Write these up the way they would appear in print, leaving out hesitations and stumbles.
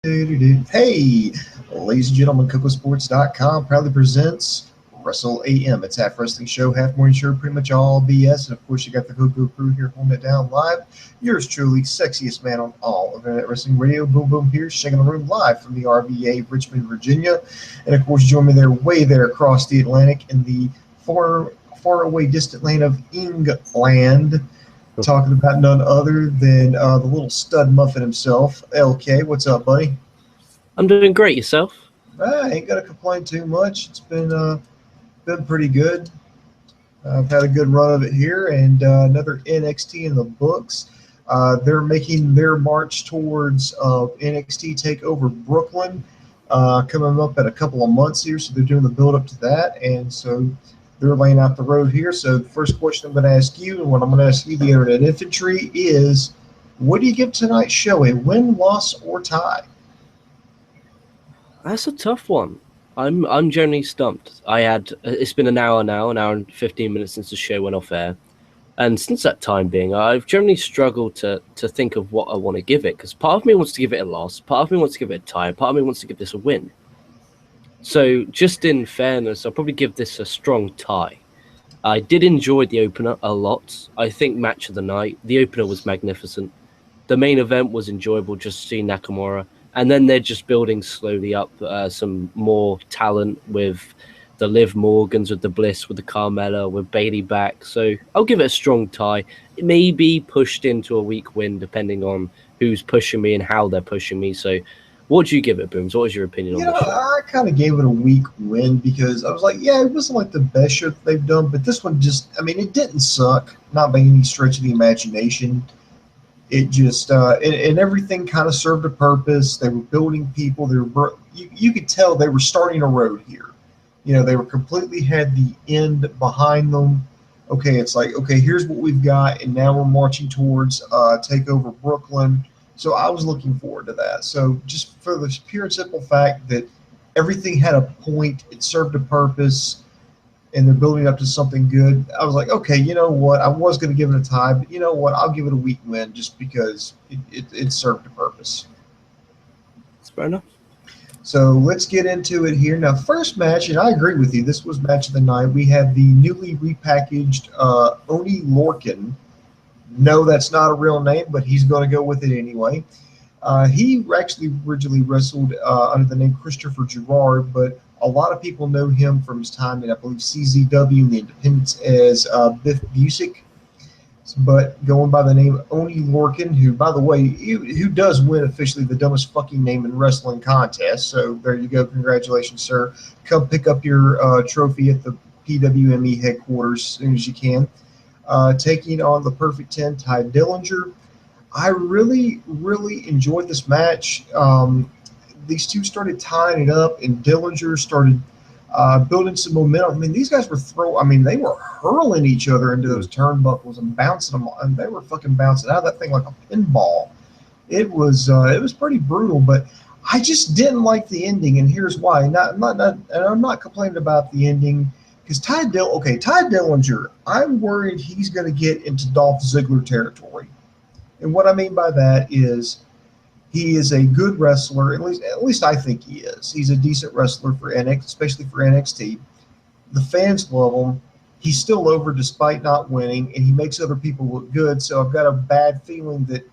Hey, ladies and gentlemen, KocoSports.com proudly presents Wrestle AM. It's half wrestling show, half morning show, pretty much all BS. And of course, you got the Coco crew here holding it down live. Yours truly, sexiest man on all of Internet Wrestling Radio. Boom Boom here, shaking the room live from the RVA, Richmond, Virginia. And of course, join me there, way there across the Atlantic in the far away distant land of England. Talking about none other than the little stud muffin himself, LK. What's up, buddy? I'm doing great. Yourself? I ain't gonna complain too much. It's been pretty good. I've had a good run of it here, and another NXT in the books. They're making their march towards NXT Takeover Brooklyn, coming up in a couple of months here. So they're doing the build up to that, and so they're laying out the road here. So the first question I'm going to ask you, and what I'm going to ask you, the Internet Infantry, is what do you give tonight's show, a win, loss, or tie? That's a tough one. I'm generally stumped. It's been an hour now, an hour and 15 minutes since the show went off air. And since that time being, I've generally struggled to think of what I want to give it, because part of me wants to give it a loss, part of me wants to give it a tie, part of me wants to give this a win. So, just in fairness, I'll probably give this a strong tie. I did enjoy the opener a lot. I think match of the night. The opener was magnificent. The main event was enjoyable, just seeing Nakamura. And then they're just building slowly up some more talent with the Liv Morgans, with the Bliss, with the Carmella, with Bayley back. So I'll give it a strong tie. It may be pushed into a weak win, depending on who's pushing me and how they're pushing me. So what do you give it, Booms? What was your opinion on the show? I kind of gave it a weak win because I was like, yeah, it wasn't like the best show that they've done, but this one just, I mean, it didn't suck, not by any stretch of the imagination. It just, and everything kind of served a purpose. They were building people. You could tell they were starting a road here. You know, they were completely had the end behind them. Okay, it's like, okay, here's what we've got, and now we're marching towards Takeover Brooklyn. So I was looking forward to that. So just for the pure and simple fact that everything had a point, it served a purpose, and they're building up to something good, I was like, okay, you know what? I was going to give it a tie, but you know what? I'll give it a weak win just because it served a purpose. That's fair enough. So let's get into it here. Now, first match, and I agree with you, this was match of the night. We had the newly repackaged Oney Lorcan. No, that's not a real name, but he's going to go with it anyway. He actually originally wrestled under the name Christopher Gerard, but a lot of people know him from his time in, I believe, CZW and the Independents as Biff Busick. But going by the name Oney Lorcan, who, by the way, who does win officially the dumbest fucking name in wrestling contest. So there you go. Congratulations, sir. Come pick up your trophy at the PWME headquarters as soon as you can. Taking on the Perfect 10, Ty Dillinger. I really, really enjoyed this match. These two started tying it up, and Dillinger started building some momentum. I mean, these guys were they were hurling each other into those turnbuckles and bouncing them, and they were fucking bouncing out of that thing like a pinball. It was pretty brutal, but I just didn't like the ending, and here's why. And I'm not complaining about the ending. Because Ty Dillinger, I'm worried he's going to get into Dolph Ziggler territory. And what I mean by that is he is a good wrestler, at least I think he is. He's a decent wrestler for NXT, especially for NXT. The fans love him. He's still over despite not winning, and he makes other people look good. So I've got a bad feeling that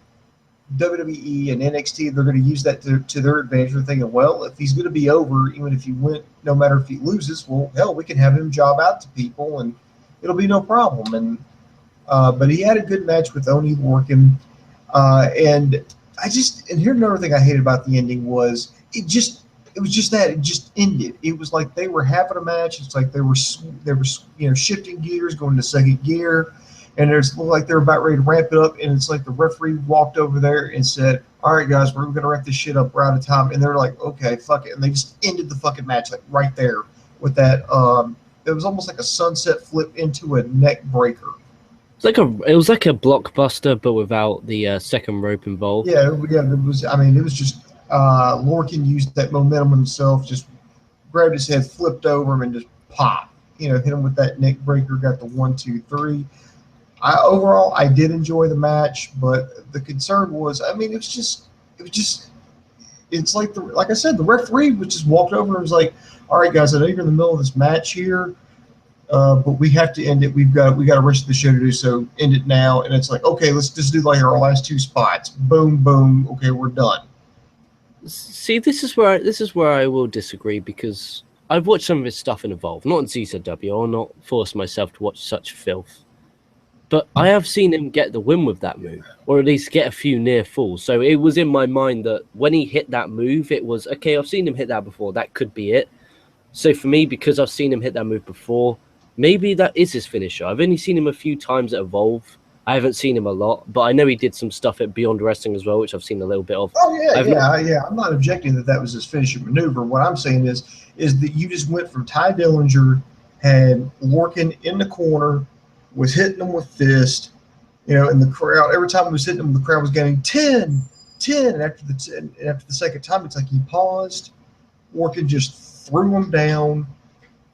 WWE and NXT, they're going to use that to their advantage. They're thinking, well, if he's going to be over, even if he win, no matter if he loses, well, hell, we can have him job out to people, and it'll be no problem. And but he had a good match with Oney Lorcan, and here's another thing I hated about the ending was it just ended. It was like they were having a match. It's like they were shifting gears, going to second gear. And it looked like they were about ready to ramp it up, and it's like the referee walked over there and said, all right, guys, we're going to wrap this shit up. We're out of time. And they're like, okay, fuck it. And they just ended the fucking match like right there with that. It was almost like a sunset flip into a neck breaker. It was like a blockbuster, but without the second rope involved. Yeah, it was just Lorcan used that momentum himself, just grabbed his head, flipped over him, and just pop. Hit him with that neck breaker, got the 1, 2, 3. Overall, I did enjoy the match, but the concern was, it was just it's like like I said, the referee was just walked over and was like, "All right, guys, I know you're in the middle of this match here, but we have to end it. We got a rest of the show to do, so end it now." And it's like, okay, let's just do like our last 2 spots. Boom, boom. Okay, we're done. See, this is where I will disagree, because I've watched some of his stuff in Evolve, not in CZW. I'll not force myself to watch such filth. But I have seen him get the win with that move, or at least get a few near falls. So it was in my mind that when he hit that move, it was, okay, I've seen him hit that before. That could be it. So for me, because I've seen him hit that move before, maybe that is his finisher. I've only seen him a few times at Evolve. I haven't seen him a lot, but I know he did some stuff at Beyond Wrestling as well, which I've seen a little bit of. Oh, yeah. I'm not objecting that was his finishing maneuver. What I'm saying is that you just went from Ty Dillinger, had Lorcan in the corner, was hitting him with fist, and the crowd, every time he was hitting him, the crowd was getting 10, 10. And after the second time, it's like he paused. Lorcan just threw him down,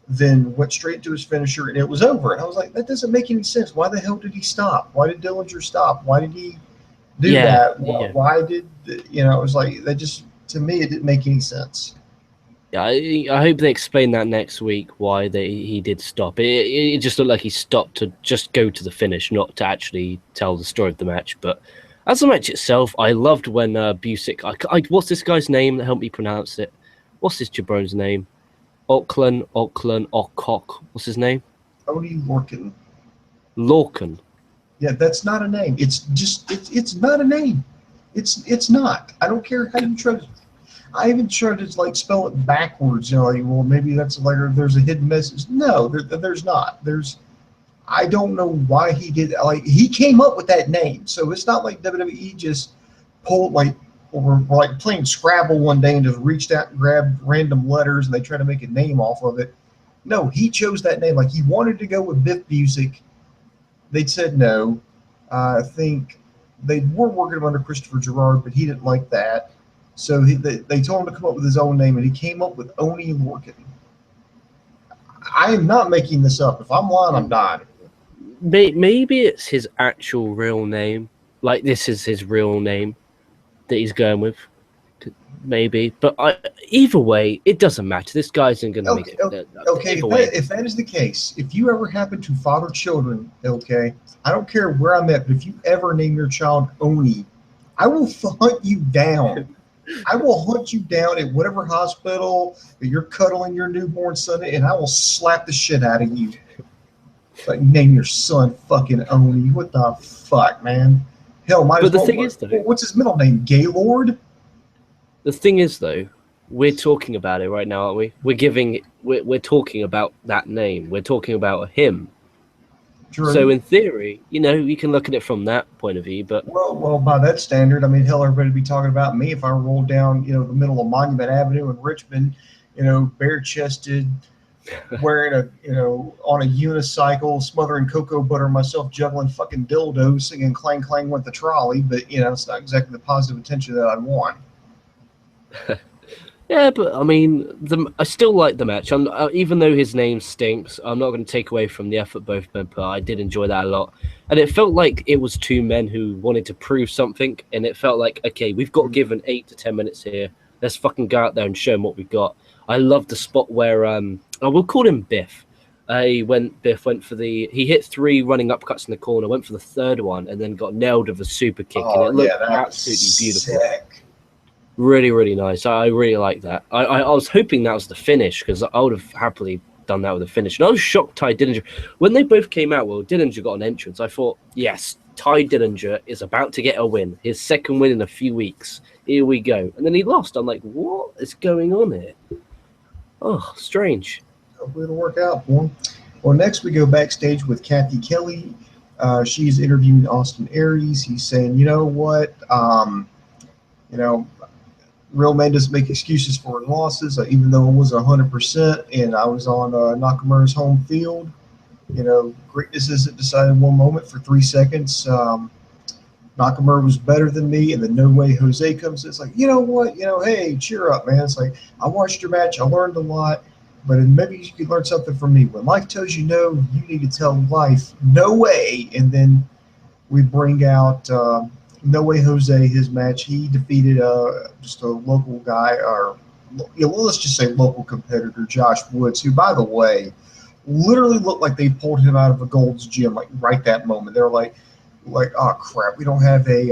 then went straight to his finisher, and it was over. And I was like, that doesn't make any sense. Why the hell did he stop? Why did Dillinger stop? Why did he do that? Why did, it was like, that just, to me, it didn't make any sense. Yeah, I hope they explain that next week, why he did stop. It just looked like he stopped to just go to the finish, not to actually tell the story of the match. But as the match itself, I loved when Busick, what's this guy's name? Help me pronounce it. What's this jabron's name? Auckland, Ockcock. What's his name? Oney Lorcan. Lorcan. Yeah, that's not a name. It's just it's not a name. It's not. I don't care how you try to. I even tried to like spell it backwards. Like, well, maybe that's like there's a hidden message. No, there's not. I don't know why he did. Like, he came up with that name, so it's not like WWE just pulled or like playing Scrabble one day and just reached out and grabbed random letters and they tried to make a name off of it. No, he chose that name. Like, he wanted to go with Biff Busick. They said no. I think they were working under Christopher Gerard, but he didn't like that. So they told him to come up with his own name, and he came up with Oney Lorcan. I am not making this up. If I'm lying, I'm dying. Maybe it's his actual real name. Like, this is his real name that he's going with. Maybe. But either way, it doesn't matter. This guy isn't going to make it. Okay, if that is the case, if you ever happen to father children, okay, I don't care where I'm at, but if you ever name your child Oney, I will hunt you down. I will hunt you down at whatever hospital that you're cuddling your newborn son in, and I will slap the shit out of you. Like, name your son fucking Oney. What the fuck, man? Hell, but the thing is, though, what's his middle name? Gaylord? The thing is, though, we're talking about it right now, aren't we? We're talking about that name. We're talking about him. True. So in theory, you can look at it from that point of view. But well, by that standard, I mean, hell, everybody would be talking about me if I rolled down, the middle of Monument Avenue in Richmond, bare-chested, wearing on a unicycle, smothering cocoa butter myself, juggling fucking dildos, singing "Clang Clang" with the trolley. But it's not exactly the positive attention that I want. Yeah, but I mean, I still like the match. Even though his name stinks, I'm not going to take away from the effort both men put. I did enjoy that a lot, and it felt like it was two men who wanted to prove something. And it felt like, okay, we've got given 8 to 10 minutes here. Let's fucking go out there and show them what we've got. I love the spot where I will call him Biff. Biff went for he hit 3 running upcuts in the corner, went for the third one, and then got nailed with a super kick, and it looked absolutely beautiful. Sick. Really, really nice. I really like that. I was hoping that was the finish, because I would have happily done that with a finish. And I was shocked Ty Dillinger. When they both came out, well, Dillinger got an entrance. I thought, yes, Ty Dillinger is about to get a win. His second win in a few weeks. Here we go. And then he lost. I'm like, what is going on here? Oh, strange. Hopefully it'll work out for him. Well, next we go backstage with Kathy Kelly. She's interviewing Austin Aries. He's saying, you know what? Real man doesn't make excuses for losses, even though it was 100% and I was on Nakamura's home field. Greatness isn't decided in one moment for 3 seconds. Nakamura was better than me, and then no way Jose comes in. It's like, you know what? Hey, cheer up, man. It's like, I watched your match. I learned a lot, but maybe you could learn something from me. When life tells you no, you need to tell life no way. And then we bring out No Way Jose, his match, he defeated just a local guy, or let's just say local competitor, Josh Woods, who, by the way, literally looked like they pulled him out of a Gold's Gym, like right that moment. They're like, oh crap, we don't have we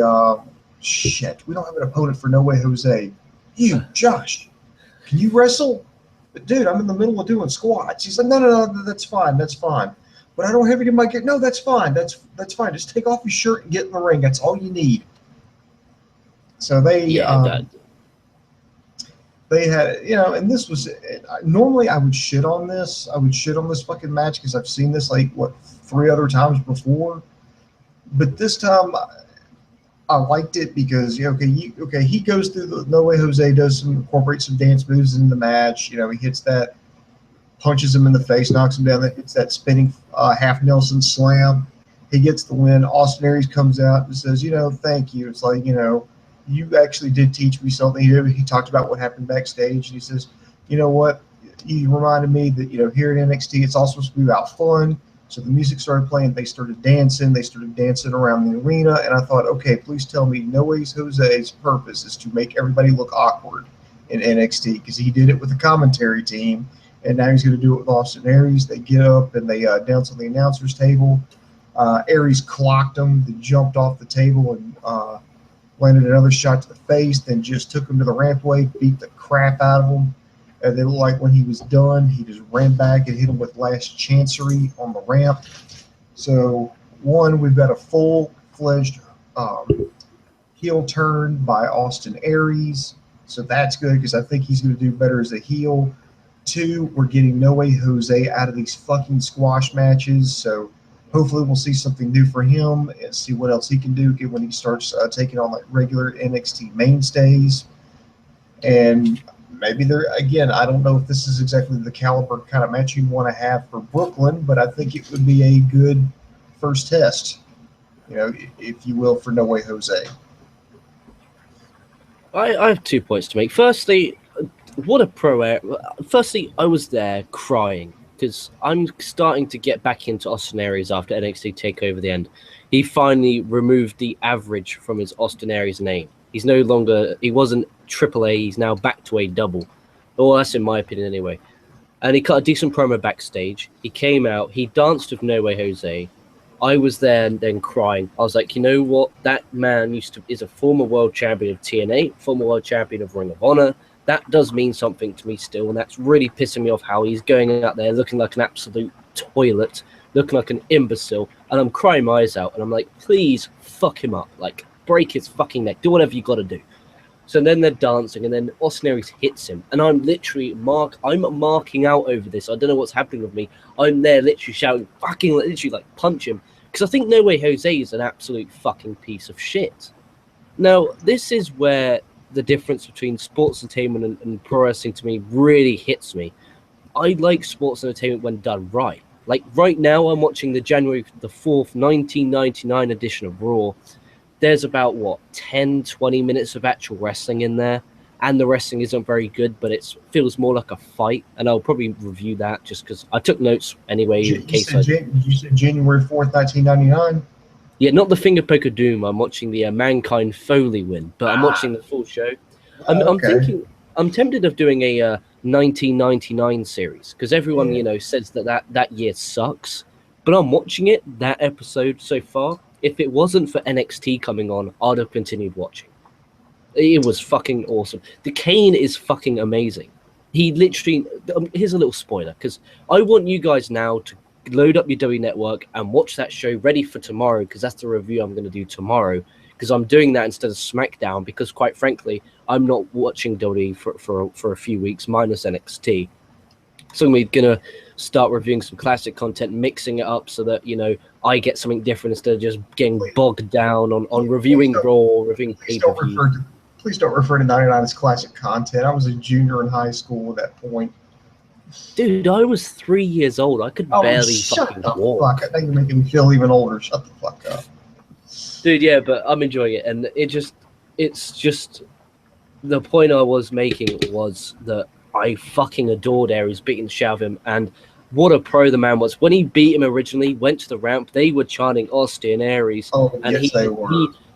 don't have an opponent for No Way Jose. You, Josh, can you wrestle? But dude, I'm in the middle of doing squats. He's like, no, that's fine. But I don't have it in my gear. No, that's fine. That's fine. Just take off your shirt and get in the ring. That's all you need. So they they had, and this was, normally I would shit on this. I would shit on this fucking match because I've seen this like 3 other times before. But this time I liked it because he goes through the No Way Jose incorporates some dance moves in the match. He hits that, punches him in the face, knocks him down, that hits that spinning half Nelson slam. He gets the win. Austin Aries comes out and says, thank you. It's like, you actually did teach me something. He talked about what happened backstage, and he says, you know what? You reminded me that, here at NXT, it's all supposed to be about fun. So the music started playing. They started dancing. They started dancing around the arena. And I thought, okay, please tell me No Way Jose's purpose is to make everybody look awkward in NXT, because he did it with the commentary team. And now he's going to do it with Austin Aries. They get up and they dance on the announcer's table. Aries clocked him, then jumped off the table and landed another shot to the face, then just took him to the rampway, beat the crap out of him. And then, like, when he was done, he just ran back and hit him with Last Chancery on the ramp. So, we've got a full-fledged heel turn by Austin Aries. So that's good because I think he's going to do better as a heel. 2, we're getting No Way Jose out of these fucking squash matches. So hopefully we'll see something new for him and see what else he can do when he starts taking on like regular NXT mainstays. And maybe again, I don't know if this is exactly the caliber kind of match you want to have for Brooklyn, but I think it would be a good first test, if you will, for No Way Jose. I have 2 points to make. Firstly, what a pro. Firstly, I was there crying because I'm starting to get back into Austin Aries after NXT TakeOver the end. He finally removed the average from his Austin Aries name. He wasn't AAA, he's now back to a double. Well, that's in my opinion anyway. And he cut a decent promo backstage. He came out, he danced with No Way Jose. I was there and then crying. I was like, you know what? That man is a former world champion of TNA, former world champion of Ring of Honor. That does mean something to me still, and that's really pissing me off how he's going out there looking like an absolute toilet, looking like an imbecile, and I'm crying my eyes out, and I'm like, please fuck him up, like, break his fucking neck, do whatever you got to do. So then they're dancing, and then Austin Aries hits him, and I'm literally marking out over this. I don't know what's happening with me. I'm there literally shouting, fucking literally, like, punch him, because I think No Way Jose is an absolute fucking piece of shit. Now, this is where the difference between sports entertainment and pro wrestling to me really hits me. I like sports entertainment when done right. Like right now, I'm watching the January the 4th, 1999 edition of Raw. There's about, 10, 20 minutes of actual wrestling in there. And the wrestling isn't very good, but it feels more like a fight. And I'll probably review that just because I took notes anyway. You said January 4th, 1999? Yeah, not the finger poke of doom. I'm watching the Mankind Foley win, but I'm watching the full show. I'm tempted of doing a 1999 series because everyone, says that year sucks. But I'm watching it, that episode so far. If it wasn't for NXT coming on, I'd have continued watching. It was fucking awesome. The Kane is fucking amazing. He literally, here's a little spoiler because I want you guys now to load up your WWE Network and watch that show ready for tomorrow because that's the review I'm going to do tomorrow because I'm doing that instead of SmackDown because quite frankly I'm not watching WWE for a few weeks minus NXT. So we're going to start reviewing some classic content, mixing it up so that I get something different instead of just getting bogged down on reviewing Raw, reviewing pay-per-view. Please don't refer to 99 as classic content. I was a junior in high school at that point. Dude, I was 3 years old. I could barely fucking walk. I think you're making me feel even older. Shut the fuck up. Dude, yeah, but I'm enjoying it. And it's just the point I was making was that I fucking adored Aries beating the shit out of him. And what a pro the man was. When he beat him originally, went to the ramp, they were chanting Austin Aries. Oh, and yes, they were.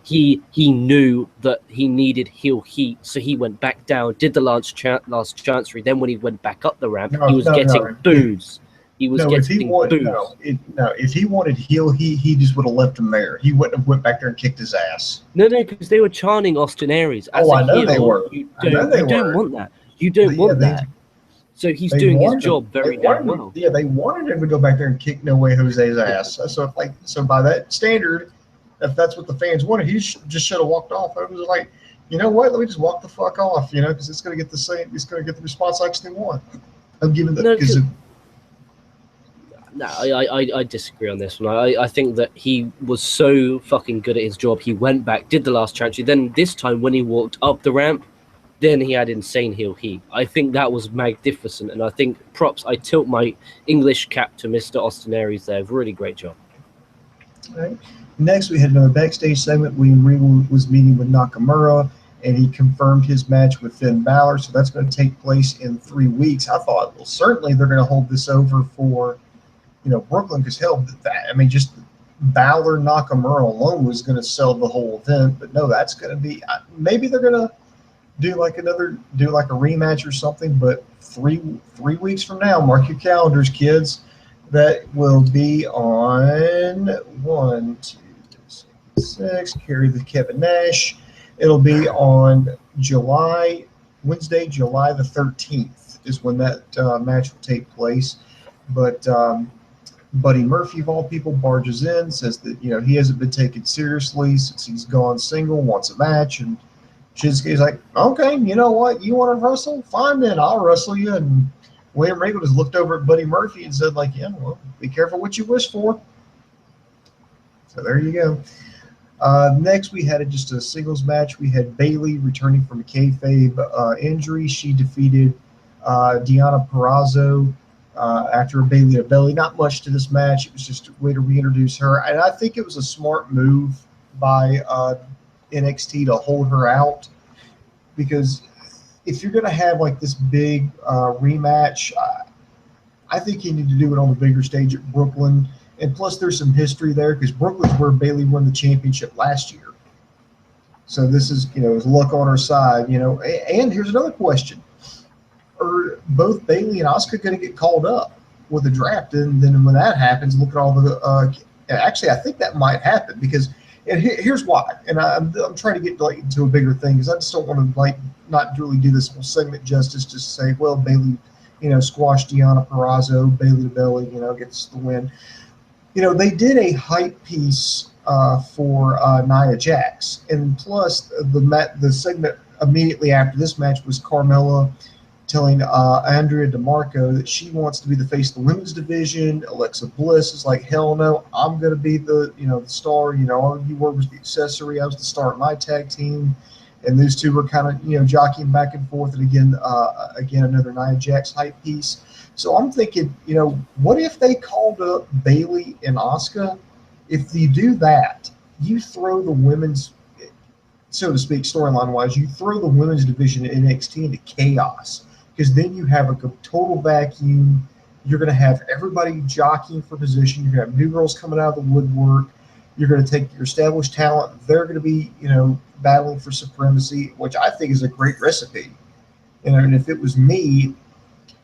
he knew that he needed heel heat, so he went back down, did the last chancery. Then when he went back up the ramp, he was getting boos. He was getting boos. If he wanted heel heat, he just would have left him there. He wouldn't have went back there and kicked his ass. No, because they were chanting Austin Aries. As I know they were. You don't want that. You don't want that. So he's doing his job very damn well. Yeah, they wanted him to go back there and kick No Way Jose's ass. So by that standard, if that's what the fans wanted, he just should have walked off. I was like, you know what? Let me just walk the fuck off, because it's going to get the same. It's going to get the response I actually want. I'm giving that No, I disagree on this one. I think that he was so fucking good at his job. He went back, did the last chancery. Then this time when he walked up the ramp, then he had insane heel heat. I think that was magnificent. And I think props, I tilt my English cap to Mr. Austin Aries there. Really great job. All right. Next, we had another backstage segment. William Regal was meeting with Nakamura, and he confirmed his match with Finn Balor. So that's going to take place in 3 weeks. I thought, well, certainly they're going to hold this over for Brooklyn, because hell, just Balor Nakamura alone was going to sell the whole event. But no, that's going to be, maybe they're going to do like a rematch or something. But three weeks from now, mark your calendars, kids. That will be on 1, 2, 6. Carry the Kevin Nash. It'll be on Wednesday, July the 13th is when that match will take place. But Buddy Murphy, of all people, barges in, says that he hasn't been taken seriously since he's gone single, wants a match, and Shinsuke's like, okay, you know what, you want to wrestle? Fine then, I'll wrestle you. And William Regal just looked over at Buddy Murphy and said, like, yeah, well, be careful what you wish for. So there you go. Next, we had just a singles match. We had Bayley returning from a kayfabe injury. She defeated Deonna Purrazzo after a Bayley to belly. Not much to this match. It was just a way to reintroduce her. And I think it was a smart move by NXT to hold her out, because if you're going to have like this big rematch, I think you need to do it on the bigger stage at Brooklyn. And plus, there's some history there, because Brooklyn's where Bayley won the championship last year. So this is, is luck on her side, And here's another question: are both Bayley and Asuka going to get called up with the draft? And then when that happens, look at all the. Actually, I think that might happen, because. And here's why. And I'm trying to get into a bigger thing, because I just don't want to not really do this whole segment justice. Just say, well, Bayley, squashed Deonna Purrazzo, Bayley to belly, gets the win. They did a hype piece for Nia Jax, and plus the segment immediately after this match was Carmella telling Andrea DeMarco that she wants to be the face of the women's division. Alexa Bliss is like, hell no, I'm going to be the the star. All you were was the accessory. I was the star of my tag team. And those two were kind of jockeying back and forth. And again, another Nia Jax hype piece. So I'm thinking, what if they called up Bayley and Asuka? If you do that, you throw the women's, so to speak, storyline-wise, you throw the women's division in NXT into chaos, because then you have a total vacuum. You're going to have everybody jockeying for position. You're going to have new girls coming out of the woodwork. You're going to take your established talent. They're going to be, battling for supremacy, which I think is a great recipe. And if it was me,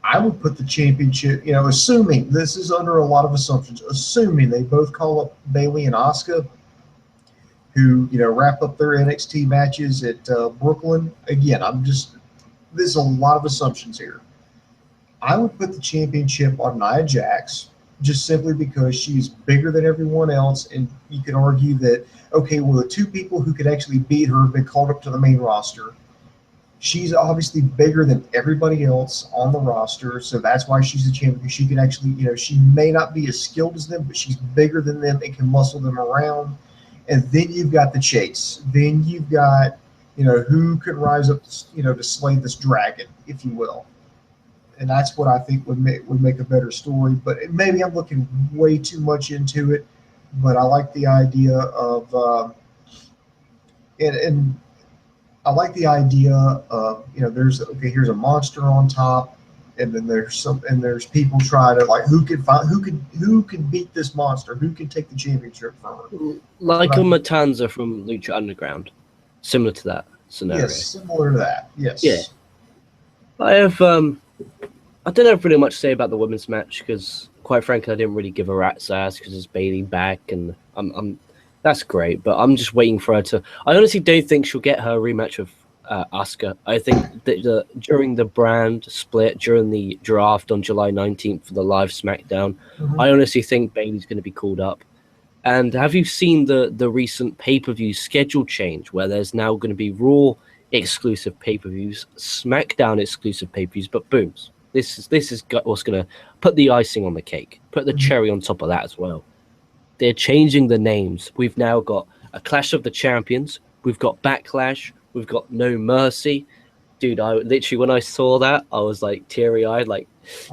I would put the championship, assuming this is under a lot of assumptions, assuming they both call up Bayley and Asuka, who, wrap up their NXT matches at Brooklyn. Again, there's a lot of assumptions here. I would put the championship on Nia Jax, just simply because she's bigger than everyone else. And you can argue that, okay, well, the two people who could actually beat her have been called up to the main roster. She's obviously bigger than everybody else on the roster, so that's why she's the champion, because she can actually, she may not be as skilled as them, but she's bigger than them and can muscle them around. And then you've got the chase. Then you've got, who could rise up, to slay this dragon, if you will. And that's what I think would make a better story. But maybe I'm looking way too much into it. But I like the idea of, and I like the idea of, here's a monster on top, and then there's people trying to like who could beat this monster, who can take the championship from her. Like a Matanza from Lucha Underground, similar to that scenario. Yes, similar to that. Yes. Yeah. I have I don't have really much to say about the women's match because, quite frankly, I didn't really give a rat's ass because it's Bayley back, and I'm that's great. But I'm just waiting for her to. I honestly don't think she'll get her rematch with Asuka. I think that during the brand split, during the draft on July 19th for the live SmackDown, I honestly think Bayley's going to be called up. And have you seen the recent pay-per-view schedule change where there's now going to be Raw exclusive pay-per-views, SmackDown exclusive pay-per-views, but booms. This is what's going to put the icing on the cake, put the cherry on top of that as well. They're changing the names. We've now got a Clash of the Champions. We've got Backlash. We've got No Mercy. Dude, I literally, when I saw that, I was like teary-eyed, like,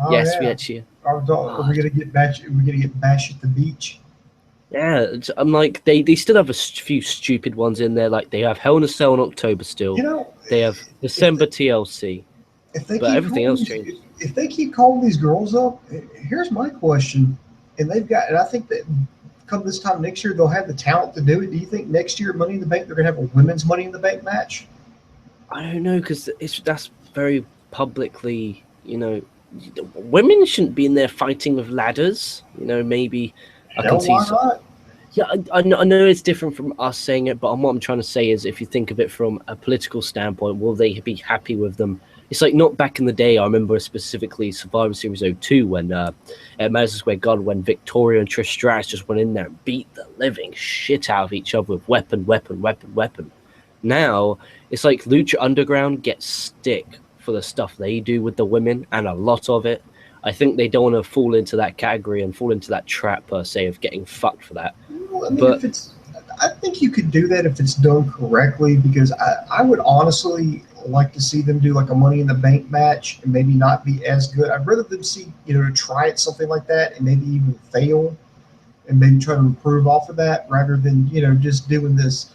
yes, we actually... Are we going to get Bash at the beach? Yeah, I'm like, they still have a few stupid ones in there. Like, they have Hell in a Cell in October still. You know, they have December TLC. But everything else changed. If they keep calling these girls up, here's my question. And I think that come this time next year, they'll have the talent to do it. Do you think next year, Money in the Bank, they're going to have a women's Money in the Bank match? I don't know, because that's very publicly, women shouldn't be in there fighting with ladders. Maybe I can see. Yeah, I know it's different from us saying it, but what I'm trying to say is if you think of it from a political standpoint, will they be happy with them? It's like not back in the day. I remember specifically Survivor Series 02 when at Madison Square Garden when Victoria and Trish Stratus just went in there and beat the living shit out of each other with weapon. Now, it's like Lucha Underground gets stick for the stuff they do with the women, and a lot of it. I think they don't want to fall into that category and fall into that trap, per se, of getting fucked for that. Well, I think you could do that if it's done correctly, because I would honestly like to see them do like a Money in the Bank match and maybe not be as good. I'd rather them see, to try it something like that and maybe even fail and maybe try to improve off of that rather than, just doing this,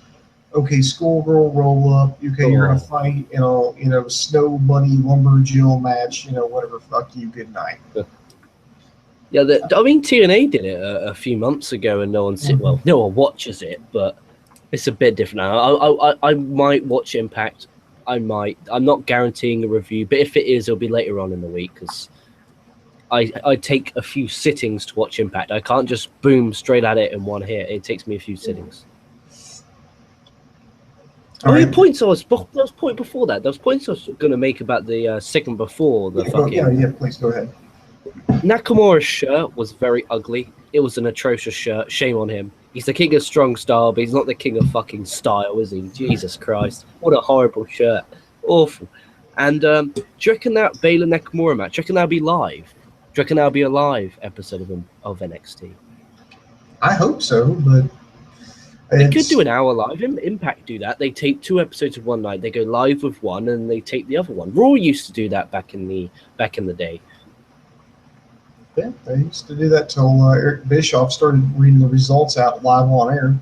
okay, schoolgirl roll up, okay, you're going to fight, snow bunny lumberjill match, whatever, fuck you, good night. Yeah, TNA did it a few months ago, and no one watches it, but it's a bit different now. I might watch Impact. I might. I'm not guaranteeing a review, but if it is, it'll be later on in the week because I take a few sittings to watch Impact. I can't just boom straight at it in one hit. It takes me a few sittings. There was point before that. There was points I was going to make about the second before the fucking. Yeah, please go ahead. Nakamura's shirt was very ugly. It was an atrocious shirt. Shame on him. He's the king of strong style, but he's not the king of fucking style, is he? Jesus Christ. What a horrible shirt. Awful. And do you reckon that Baylor Nakamura match, do you reckon that'll be live? Do you reckon that'll be a live episode of NXT? I hope so, but... They could do an hour live. Impact do that. They tape 2 episodes of one night. They go live with one, and they tape the other one. Raw used to do that back in the day. Yeah, they used to do that till Eric Bischoff started reading the results out live on air.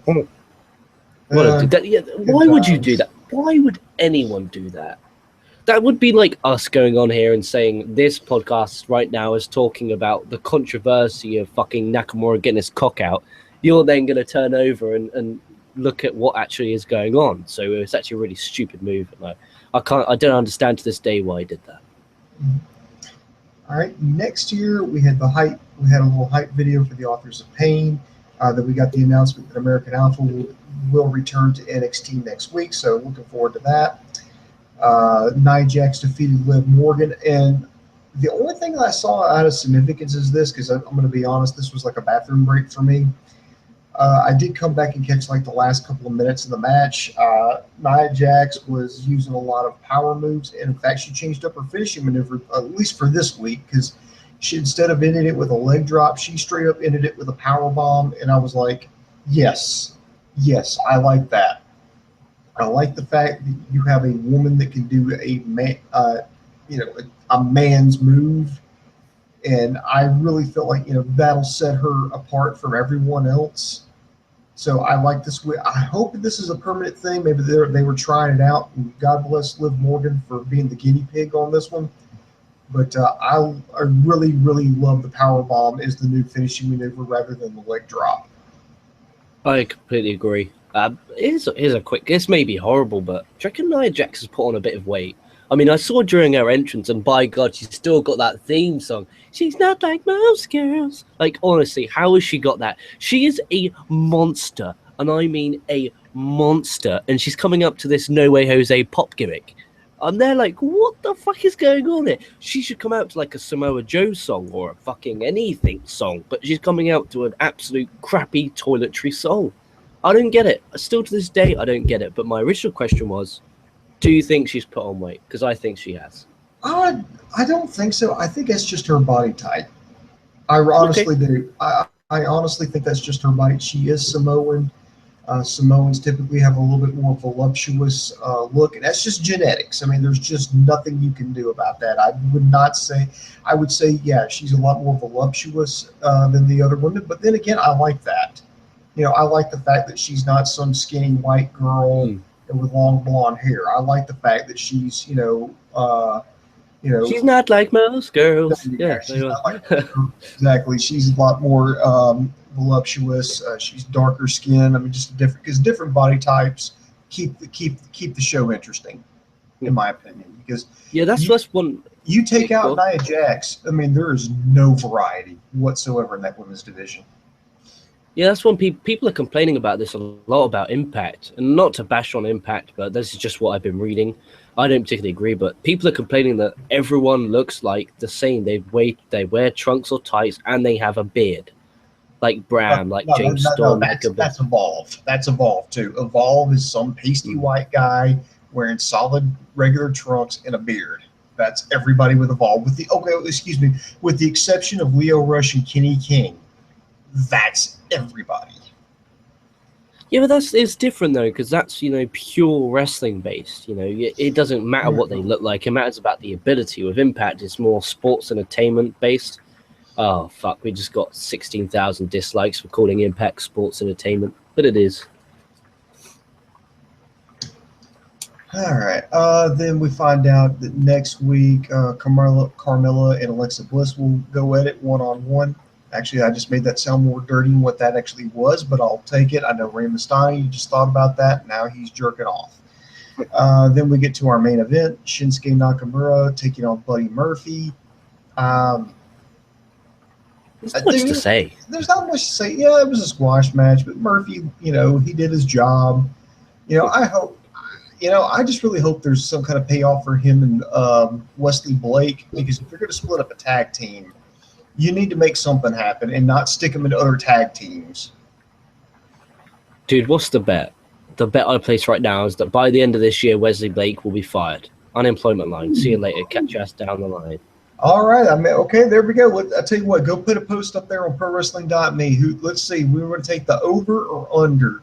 Why would you do that? Why would anyone do that? That would be like us going on here and saying this podcast right now is talking about the controversy of fucking Nakamura getting his cock out. You're then going to turn over and look at what actually is going on. So it's actually a really stupid move. I don't understand to this day why he did that. Mm-hmm. All right, next year we had the hype. We had a little hype video for the Authors of Pain. That we got the announcement that American Alpha will return to NXT next week. So looking forward to that. Nia Jax defeated Liv Morgan, and the only thing that I saw out of significance is this, because I'm going to be honest, this was like a bathroom break for me. I did come back and catch like the last couple of minutes of the match. Nia Jax was using a lot of power moves, and in fact, she changed up her finishing maneuver, at least for this week, because she, instead of ended it with a leg drop, she straight up ended it with a power bomb, and I was like, yes, I like that. I like the fact that you have a woman that can do a man's move, and I really feel like that'll set her apart from everyone else. So I like this. I hope this is a permanent thing. Maybe they were trying it out. And God bless Liv Morgan for being the guinea pig on this one. But I really, really love the power bomb as the new finishing maneuver rather than the leg drop. I completely agree. Here's a quick. This may be horrible, but do you reckon Nia Jax has put on a bit of weight? I mean, I saw during her entrance, and by God, she's still got that theme song. She's not like most girls. Like, honestly, how has she got that? She is a monster, and I mean a monster. And she's coming up to this No Way Jose pop gimmick. And they're like, what the fuck is going on here? She should come out to like a Samoa Joe song or a fucking anything song, but she's coming out to an absolute crappy toiletry song. I don't get it. Still to this day, I don't get it. But my original question was, do you think she's put on weight? Because I think she has. I don't think so. I think it's just her body type. I honestly do. I honestly think that's just her body. She is Samoan. Samoans typically have a little bit more voluptuous look, and that's just genetics. I mean, there's just nothing you can do about that. I would say, yeah, she's a lot more voluptuous than the other women, but then again, I like that. I like the fact that she's not some skinny white girl with long blonde hair. I like the fact that she's, she's not like most girls. Yeah, she's not like exactly. She's a lot more voluptuous. She's darker skin. I mean, just different body types keep the show interesting, in my opinion. Because that's one. You take out Nia Jax, I mean, there is no variety whatsoever in that women's division. Yeah, that's when people are complaining about this a lot about Impact, and not to bash on Impact, but this is just what I've been reading. I don't particularly agree, but people are complaining that everyone looks like the same. They wear trunks or tights, and they have a beard, like Bram, James Storm. That's Evolve. That's Evolve too. Evolve is some pasty white guy wearing solid regular trunks and a beard. That's everybody with Evolve. With the exception of Leo Rush and Kenny King. That's everybody. Yeah, but it's different though, because that's pure wrestling based. It doesn't matter what they look like; it matters about the ability. With Impact, it's more sports entertainment based. Oh fuck, we just got 16,000 dislikes for calling Impact sports entertainment, but it is. All right. Then we find out that next week, Carmella and Alexa Bliss will go at it one-on-one. Actually, I just made that sound more dirty than what that actually was, but I'll take it. I know Rey Mysterio, you just thought about that. Now he's jerking off. Then we get to our main event, Shinsuke Nakamura taking on Buddy Murphy. There's not much to say. There's not much to say. Yeah, it was a squash match, but Murphy, he did his job. I just really hope there's some kind of payoff for him and Wesley Blake, because if you're going to split up a tag team, you need to make something happen and not stick them in other tag teams. Dude, what's the bet? The bet I place right now is that by the end of this year, Wesley Blake will be fired. Unemployment line. See you later. Catch us down the line. All right. Okay, there we go. I tell you what, go put a post up there on ProWrestling.me. Let's see. We were going to take the over or under.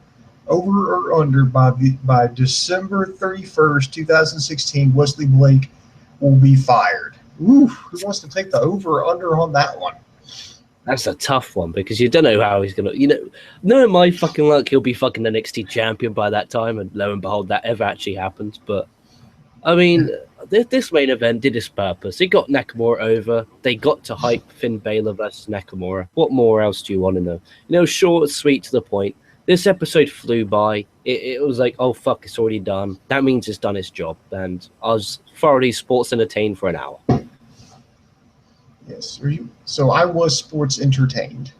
Over or under by December 31st, 2016, Wesley Blake will be fired. Ooh, who wants to take the over or under on that one? That's a tough one because you don't know how he's going to, knowing my fucking luck, he'll be fucking NXT champion by that time. And lo and behold, that ever actually happens. But I mean, this main event did its purpose. It got Nakamura over. They got to hype Finn Balor versus Nakamura. What more else do you want to know? Short, sweet, to the point. This episode flew by. It was like, oh, fuck, it's already done. That means it's done its job. And I was thoroughly sports entertained for an hour. Yes. So I was sports entertained.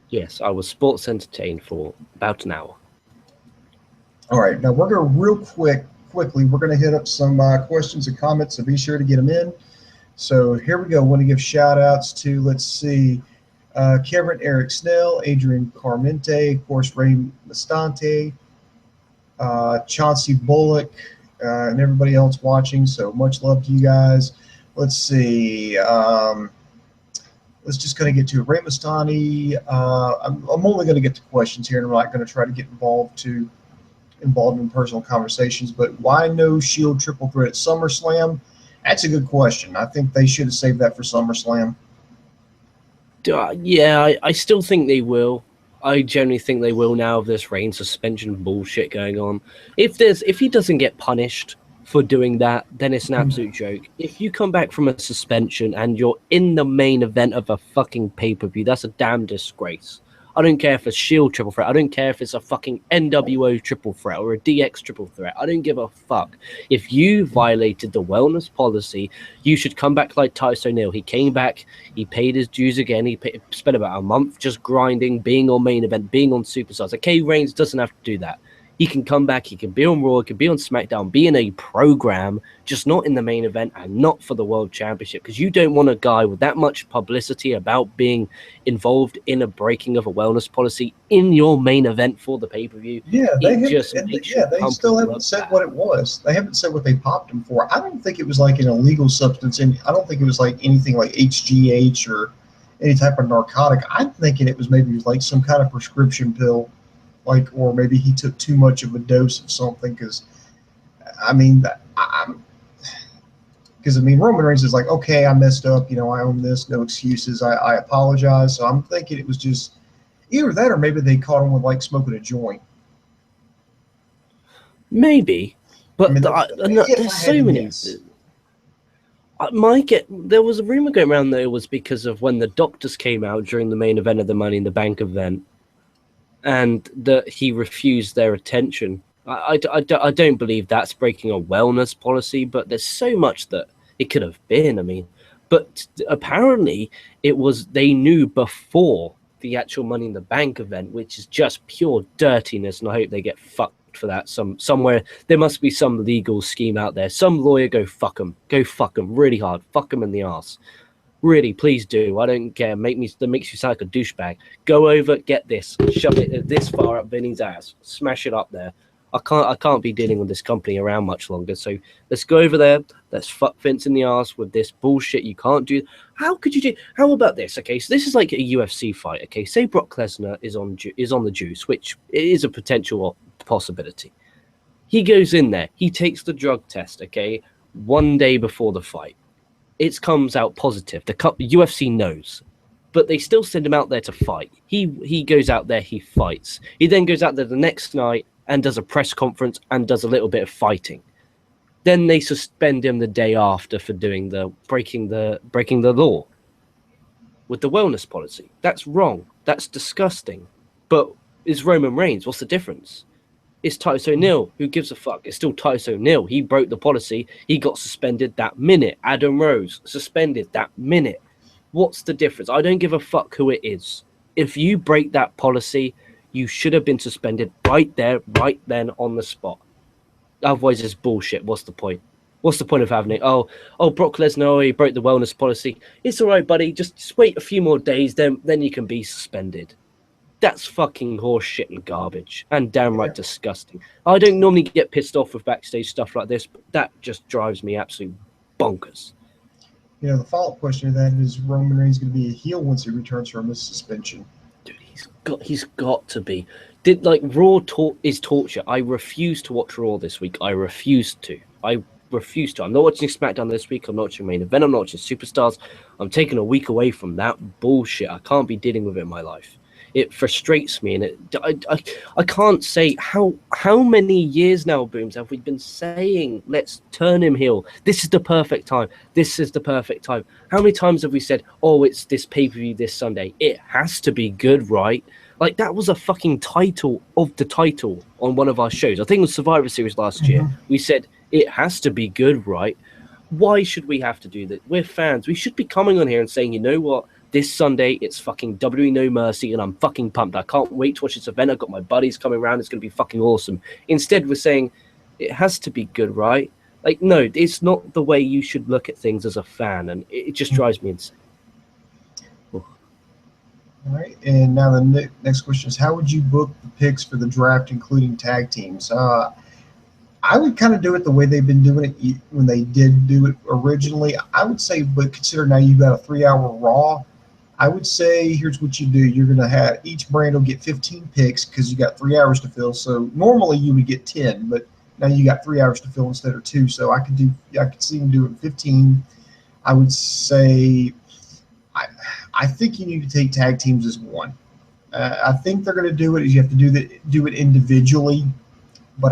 Yes, I was sports entertained for about an hour. All right. Now, we're going to quickly, we're going to hit up some questions and comments, so be sure to get them in. So here we go. I want to give shout-outs to, let's see, Kevin Eric Snell, Adrian Carmente, of course, Ray Mastante, Chauncey Bullock, and everybody else watching. So much love to you guys. Let's see. Let's just kind of get to it. Ray Mastani. I'm only going to get to questions here, and I'm not going to try to get involved in personal conversations. But why no Shield triple threat at SummerSlam? That's a good question. I think they should have saved that for SummerSlam. Yeah, I still think they will. I generally think they will now with this reign suspension bullshit going on. If he doesn't get punished for doing that, then it's an absolute joke. If you come back from a suspension and you're in the main event of a fucking pay-per-view, that's a damn disgrace. I don't care if it's Shield triple threat. I don't care if it's a fucking NWO triple threat or a DX triple threat. I don't give a fuck. If you violated the wellness policy, you should come back like Titus O'Neil. He came back, he paid his dues again. He spent about a month just grinding, being on main event, being on Superstars. Okay, Reigns doesn't have to do that. He can come back, he can be on Raw, he can be on SmackDown, be in a program, just not in the main event and not for the World Championship, because you don't want a guy with that much publicity about being involved in a breaking of a wellness policy in your main event for the pay-per-view. Yeah, they still haven't said what it was. They haven't said what they popped him for. I don't think it was like an illegal substance, and I don't think it was like anything like HGH or any type of narcotic. I'm thinking it was maybe like some kind of prescription pill. Like, or maybe he took too much of a dose of something. Because, I mean, Roman Reigns is like, okay, I messed up. I own this. No excuses. I apologize. So I'm thinking it was just either that, or maybe they caught him with like smoking a joint. Maybe, but there's so many. There was a rumor going around that it was because of when the doctors came out during the main event of the Money in the Bank event. And that he refused their attention. I don't believe that's breaking a wellness policy, but there's so much that it could have been. I mean, but apparently they knew before the actual Money in the Bank event, which is just pure dirtiness, and I hope they get fucked for that. Somewhere there must be some legal scheme out there. Some lawyer go fuck them really hard, fuck them in the ass. Really, please do. I don't care. That makes you sound like a douchebag. Go over, get this, shove it this far up Vinny's ass, smash it up there. I can't be dealing with this company around much longer. So let's go over there. Let's fuck Vince in the ass with this bullshit. You can't do. How could you do? How about this? Okay, so this is like a UFC fight. Okay, say Brock Lesnar is on the juice, which is a potential possibility. He goes in there. He takes the drug test. Okay, one day before the fight. It comes out positive. The UFC knows, but they still send him out there to fight. He goes out there, he fights. He then goes out there the next night and does a press conference and does a little bit of fighting. Then they suspend him the day after for doing breaking the law with the wellness policy. That's wrong. That's disgusting. But it's Roman Reigns. What's the difference? It's Titus O'Neil. Who gives a fuck? It's still Titus O'Neil. He broke the policy. He got suspended that minute. Adam Rose, suspended that minute. What's the difference? I don't give a fuck who it is. If you break that policy, you should have been suspended right there, right then on the spot. Otherwise, it's bullshit. What's the point? What's the point of having it? Oh, Brock Lesnar, he broke the wellness policy. It's all right, buddy. Just wait a few more days, then you can be suspended. That's fucking horse shit and garbage and downright disgusting. I don't normally get pissed off with backstage stuff like this, but that just drives me absolute bonkers. The follow-up question to that is Roman Reigns going to be a heel once he returns from his suspension? Dude, he's got to be. Raw is torture. I refuse to watch Raw this week. I refuse to. I'm not watching SmackDown this week. I'm not watching Main Event. I'm not watching Superstars. I'm taking a week away from that bullshit. I can't be dealing with it in my life. It frustrates me, and I can't say how many years now, Booms, have we been saying let's turn him heel? This is the perfect time. This is the perfect time. How many times have we said, oh, it's this pay-per-view this Sunday? It has to be good, right? Like, that was a fucking title of the title on one of our shows. I think it was Survivor Series last year. We said it has to be good, right? Why should we have to do that? We're fans. We should be coming on here and saying, you know what? This Sunday, it's fucking WWE No Mercy, and I'm fucking pumped. I can't wait to watch this event. I've got my buddies coming around. It's going to be fucking awesome. Instead, we're saying it has to be good, right? Like, no, it's not the way you should look at things as a fan, and it just drives me insane. All right, and now the next question is, how would you book the picks for the draft, including tag teams? I would kind of do it the way they've been doing it when they did do it originally. I would say, but consider now you've got a 3-hour Raw. I would say here's what you do. You're going to have each brand will get 15 picks because you got 3 hours to fill. So normally you would get 10, but now you got 3 hours to fill instead of 2. So I could see them doing 15. I would say I think you need to take tag teams as one. I think they're going to do it. You have to do it individually. But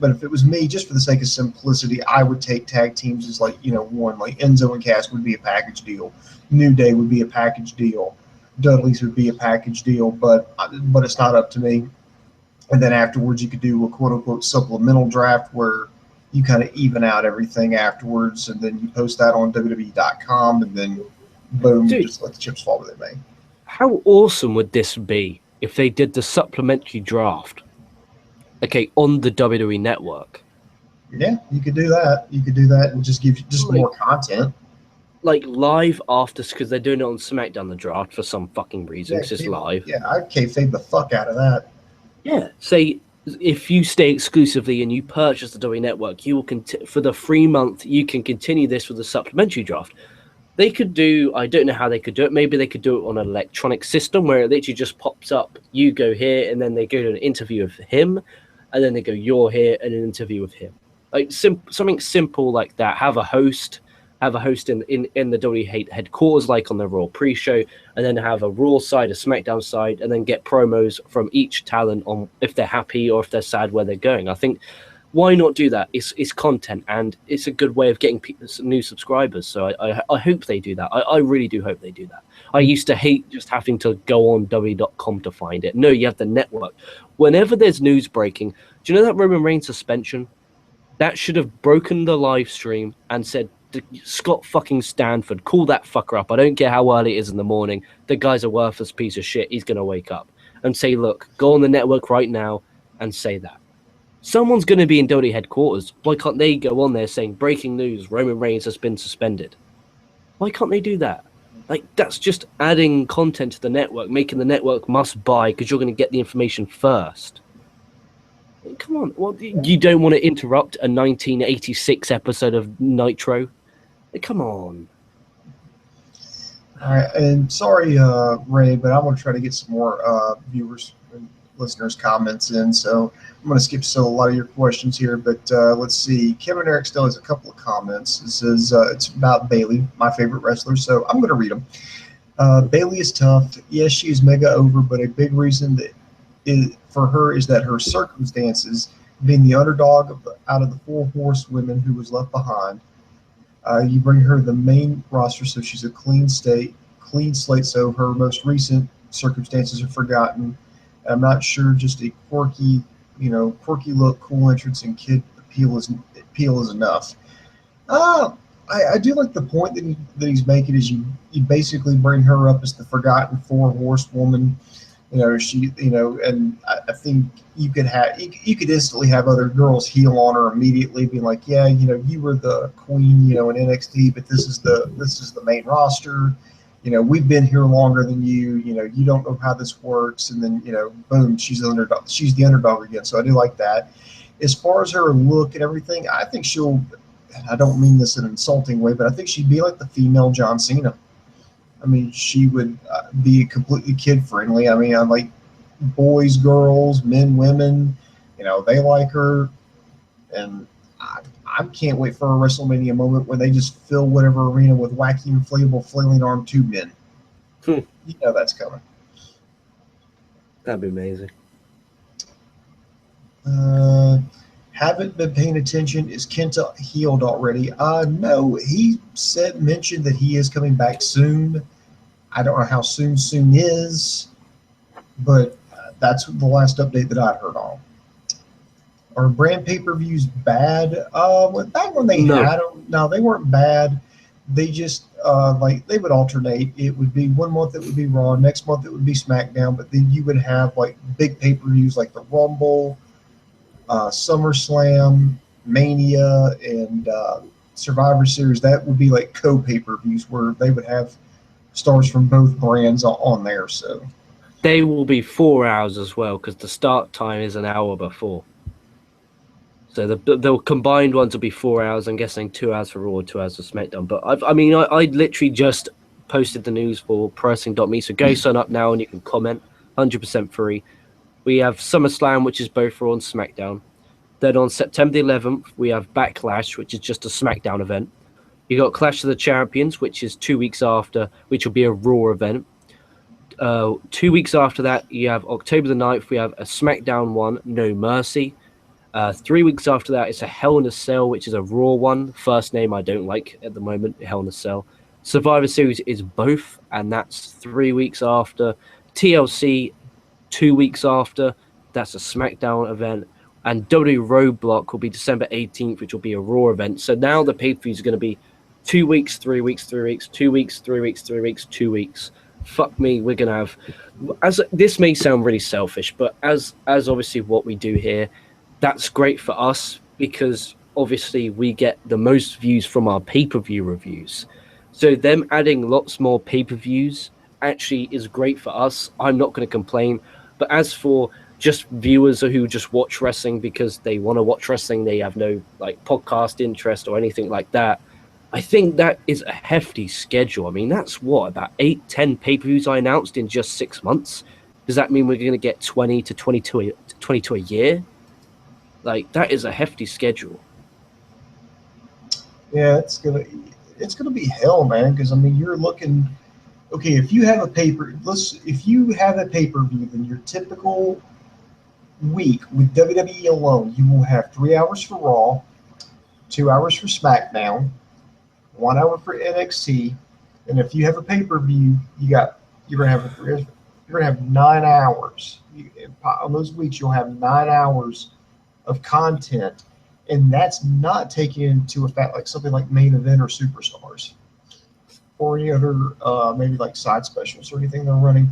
if it was me, just for the sake of simplicity, I would take tag teams as like, one, like Enzo and Cass would be a package deal, New Day would be a package deal, Dudley's would be a package deal, but it's not up to me. And then afterwards, you could do a quote unquote supplemental draft where you kind of even out everything afterwards, and then you post that on WWE.com, and then boom, you Dude, just let the chips fall where they may. how awesome would this be if they did the supplementary draft? Okay, on the WWE network. Yeah, you could do that. You could do that and just give you just more content. Like live after, because they're doing it on SmackDown, the draft, for some fucking reason. Yeah, It's live. Yeah, I'd kayfabe the fuck out of that. Yeah, say if you stay exclusively and you purchase the WWE network, you will for the 3 month. You can continue this with the supplementary draft. They could do. I don't know how they could do it. Maybe they could do it on an electronic system where it literally just pops up. You go here, and then they go to an interview with him, and then they go, "You're here," and an interview with him. Like something simple like that. Have a host in the WWE headquarters, like on the Raw pre-show, and then have a Raw side, a SmackDown side, and then get promos from each talent on if they're happy or if they're sad where they're going. I think, why not do that? It's content, and it's a good way of getting new subscribers. So I hope they do that. I really do hope they do that. I used to hate just having to go on WWE.com to find it. No, you have the network. Whenever there's news breaking, do you know that Roman Reigns suspension? That should have broken the live stream and said, Scott fucking Stanford, call that fucker up. I don't care how early it is in the morning. The guy's a worthless piece of shit. He's going to wake up and say, look, go on the network right now and say that. Someone's going to be in WWE headquarters. Why can't they go on there saying, breaking news, Roman Reigns has been suspended? Why can't they do that? Like, that's just adding content to the network, making the network must buy because you're going to get the information first. Come on. Well, you don't want to interrupt a 1986 episode of Nitro? Come on. All right, and sorry, Ray, but I'm going to try to get some more viewers and listeners' comments in. So I'm going to skip a lot of your questions here, but let's see. Kevin Eric still has a couple of comments. It says it's about Bayley, my favorite wrestler, so I'm going to read them. Bayley is tough. Yes, she is mega over, but a big reason for her is that her circumstances, being the underdog out of the 4 horsewomen who was left behind. You bring her the main roster, so she's a clean slate. So her most recent circumstances are forgotten. I'm not sure, just a quirky look, cool entrance, and kid appeal is enough. I do like the point that he's making. Is you basically bring her up as the forgotten 4 horsewoman. And I think you could instantly have other girls heel on her immediately, being like, yeah, you were the queen, in NXT, but this is the main roster. We've been here longer than you. You don't know how this works, and then boom, she's the underdog. She's the underdog again. So I do like that. As far as her look and everything, I think she'll. I don't mean this in an insulting way, but I think she'd be like the female John Cena. I mean, she would be completely kid-friendly. I mean, I'm like boys, girls, men, women, they like her. And I can't wait for a WrestleMania moment when they just fill whatever arena with wacky, inflatable, flailing arm tube men. That's coming. That'd be amazing. Haven't been paying attention. Is Kenta healed already? No, he mentioned that he is coming back soon. I don't know how soon is, but that's the last update that I'd heard on. Are brand pay-per-views bad? Back when they had them, no, they weren't bad. They just they would alternate. It would be 1 month it would be Raw, next month it would be SmackDown, but then you would have like big pay-per-views like the Rumble, SummerSlam, Mania, and Survivor Series. That would be like co-pay-per-views where they would have stars from both brands on there. So they will be 4 hours as well because the start time is an hour before. So the combined ones will be 4 hours. I'm guessing 2 hours for Raw, 2 hours for SmackDown. But I literally just posted the news for pressing.me. So go sign up now and you can comment. 100% free. We have SummerSlam, which is both Raw and SmackDown. Then on September the 11th, we have Backlash, which is just a SmackDown event. You got Clash of the Champions, which is 2 weeks after, which will be a Raw event. 2 weeks after that, you have October the 9th, we have a SmackDown one, No Mercy. 3 weeks after that, it's a Hell in a Cell, which is a Raw one. First name I don't like at the moment, Hell in a Cell. Survivor Series is both, and that's 3 weeks after. TLC, 2 weeks after. That's a SmackDown event. And WWE Roadblock will be December 18th, which will be a Raw event. So now the pay-per-views are going to be 2 weeks, 3 weeks, 3 weeks, 2 weeks, 3 weeks, 3 weeks, 2 weeks. Fuck me, we're going to have... This may sound really selfish, but as obviously what we do here, that's great for us because obviously we get the most views from our pay-per-view reviews. So them adding lots more pay-per-views actually is great for us. I'm not going to complain. But as for just viewers who just watch wrestling because they want to watch wrestling, they have no like podcast interest or anything like that, I think that is a hefty schedule. I mean, that's what, about 8-10 pay-per-views I announced in just 6 months? Does that mean we're going to get 20 to 22 a year? Like, that is a hefty schedule. Yeah, it's gonna be hell, man. Because I mean, you're looking. Okay, if you have a pay-per-view, then your typical week with WWE alone, you will have 3 hours for Raw, 2 hours for SmackDown, 1 hour for NXT, and if you have a pay-per-view, you're gonna have 9 hours. On those weeks, you'll have 9 hours of content, and that's not taking into effect like something like Main Event or Superstars or any other maybe like side specials or anything they're running.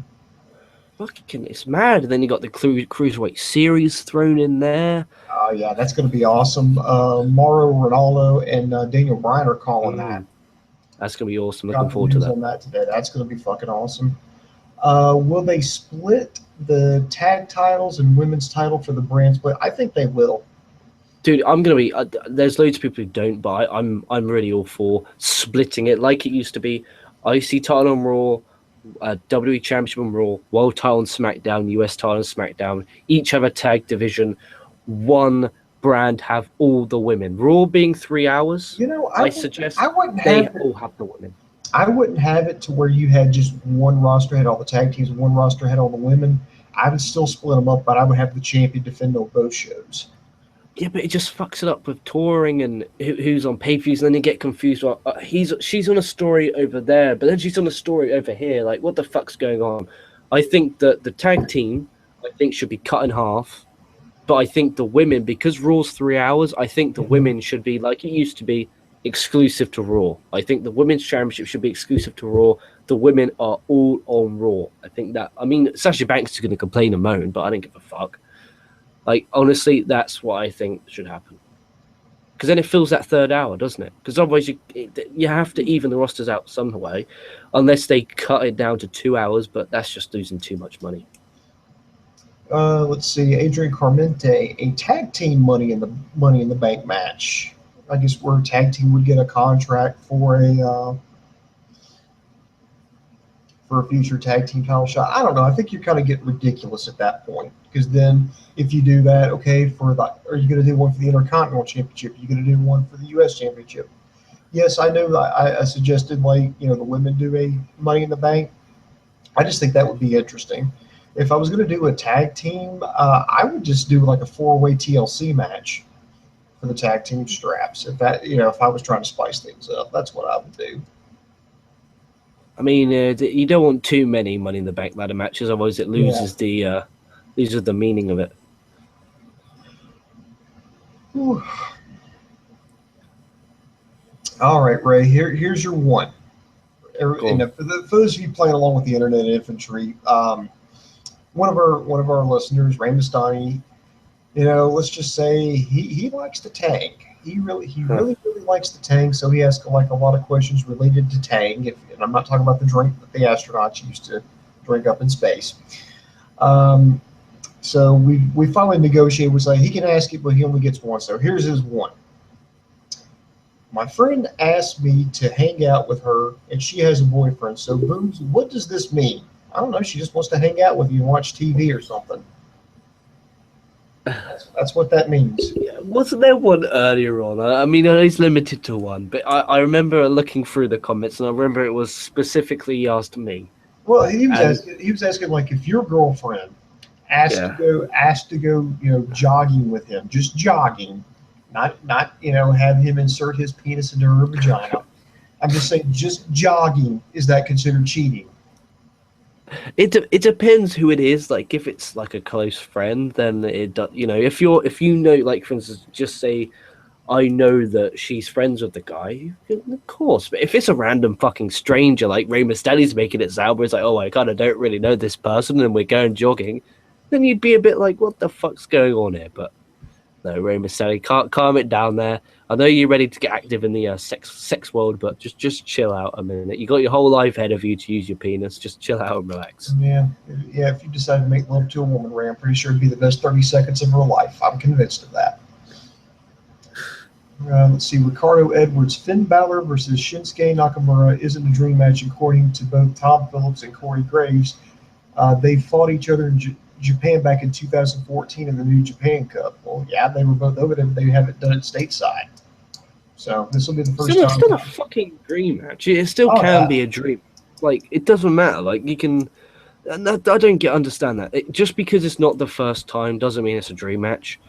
Fucking, it's mad. And then you got the Cruiserweight Series thrown in there. Oh yeah, that's going to be awesome. Mauro Ronaldo and Daniel Bryan are calling that. That's going to be awesome. Looking forward to that. On that today. That's going to be fucking awesome. Will they split the tag titles and women's title for the brand split? I think they will. Dude, I'm gonna be. There's loads of people who don't, but I'm really all for splitting it like it used to be. IC title on Raw, WWE Championship on Raw, World title on SmackDown, US title on SmackDown. Each have a tag division. One brand have all the women. Raw being 3 hours. You know, I suggest they all have the women. I wouldn't have it to where you had just one roster had all the tag teams, one roster had all the women. I would still split them up, but I would have the champion defend on both shows. Yeah, but it just fucks it up with touring and who's on pay-per-views, and then you get confused. Well, she's on a story over there, but then she's on a story over here. Like, what the fuck's going on? I think that the tag team, should be cut in half. But I think the women, because Raw's 3 hours, I think the women should be, like it used to be, exclusive to Raw. I think the Women's Championship should be exclusive to Raw. The women are all on Raw. I think that, I mean, Sasha Banks is going to complain and moan, but I don't give a fuck. Like, honestly, that's what I think should happen. Because then it fills that third hour, doesn't it? Because otherwise you have to even the rosters out some way, unless they cut it down to 2 hours, but that's just losing too much money. Let's see, Adrian Carmente, a tag team Money in the Bank match. I guess where a tag team would get a contract for a future tag team title shot. I don't know. I think you're kind of getting ridiculous at that point, because then if you do that, okay, are you going to do one for the Intercontinental Championship? Are you going to do one for the U.S. Championship? Yes, I know that I suggested the women do a Money in the Bank. I just think that would be interesting. If I was going to do a tag team, I would just do like a 4-way TLC match for the tag team straps. If I was trying to spice things up, that's what I would do. I mean, you don't want too many Money in the Bank ladder matches, otherwise it loses the meaning of it. Whew. All right, Ray. Here's your one. Cool. And for those of you playing along with the Internet Infantry, one of our listeners, Ray Mastani, let's just say he likes to tank. He really likes to tank. So he asks like a lot of questions related to Tang. And I'm not talking about the drink that the astronauts used to drink up in space. So we finally negotiated. We say he can ask it, but he only gets one. So here's his one. My friend asked me to hang out with her, and she has a boyfriend. So, Booms, what does this mean? I don't know. She just wants to hang out with you and watch TV or something. That's what that means. Yeah, wasn't there one earlier on? I mean, it's limited to one, but I remember looking through the comments, and I remember it was specifically asked me. Well, he was asking like, if your girlfriend asked to go, jogging with him, just jogging, not have him insert his penis into her vagina. I'm just saying, just jogging, is that considered cheating? It depends who it is. Like if it's like a close friend, then it does. If you know, like for instance, just say I know that she's friends with the guy, of course. But if it's a random fucking stranger, like Rey Mysterio's making it sound, where it's like, oh, I kind of don't really know this person, and we're going jogging, then you'd be a bit like, what the fuck's going on here? But no, Rey Mysterio, can't calm it down there. I know you're ready to get active in the sex world, but just chill out a minute. You got your whole life ahead of you to use your penis. Just chill out and relax. Yeah. If you decide to make love to a woman, Ray, I'm pretty sure it'd be the best 30 seconds of her life. I'm convinced of that. Let's see. Ricardo Edwards, Finn Balor versus Shinsuke Nakamura isn't a dream match, according to both Tom Phillips and Corey Graves. They fought each other in Japan back in 2014 in the New Japan Cup. Well, yeah, they were both over there, but they haven't done it stateside. So this will be the first time. It's still a fucking dream match. It still can be a dream. Like, it doesn't matter. Like, you can. I don't understand that. Just because it's not the first time doesn't mean it's a dream match.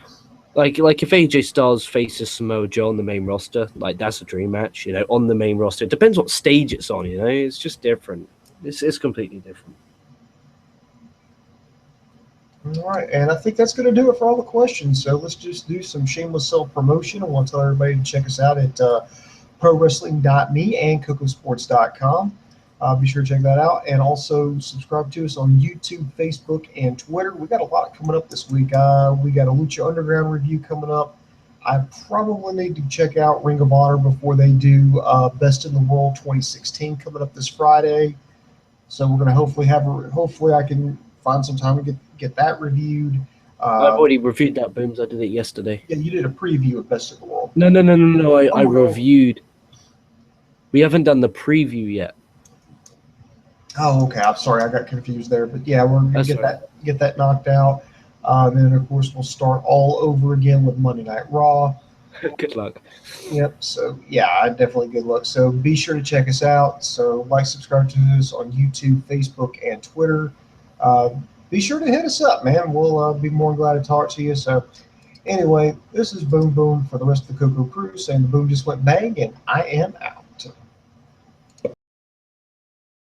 Like if AJ Styles faces Samoa Joe on the main roster, like that's a dream match. On the main roster. It depends what stage it's on. It's just different. It's completely different. All right, and I think that's going to do it for all the questions. So let's just do some shameless self-promotion. I want to tell everybody to check us out at prowrestling.me and KocoSports.com. Be sure to check that out. And also subscribe to us on YouTube, Facebook, and Twitter. We got a lot coming up this week. We got a Lucha Underground review coming up. I probably need to check out Ring of Honor before they do Best in the World 2016 coming up this Friday. So we're going to hopefully I can find some time to get that reviewed. I've already reviewed that, Booms. I did it yesterday. Yeah, you did a preview of Best of the World. No. I reviewed. We haven't done the preview yet. Oh, okay. I'm sorry, I got confused there. But yeah, we're gonna get that knocked out. Then of course we'll start all over again with Monday Night Raw. Good luck. Yep. So yeah, definitely good luck. So be sure to check us out. So subscribe to us on YouTube, Facebook, and Twitter. Be sure to hit us up, man. We'll be more than glad to talk to you. So anyway, this is Boom Boom for the rest of the Coco crew saying the boom just went bang, and I am out.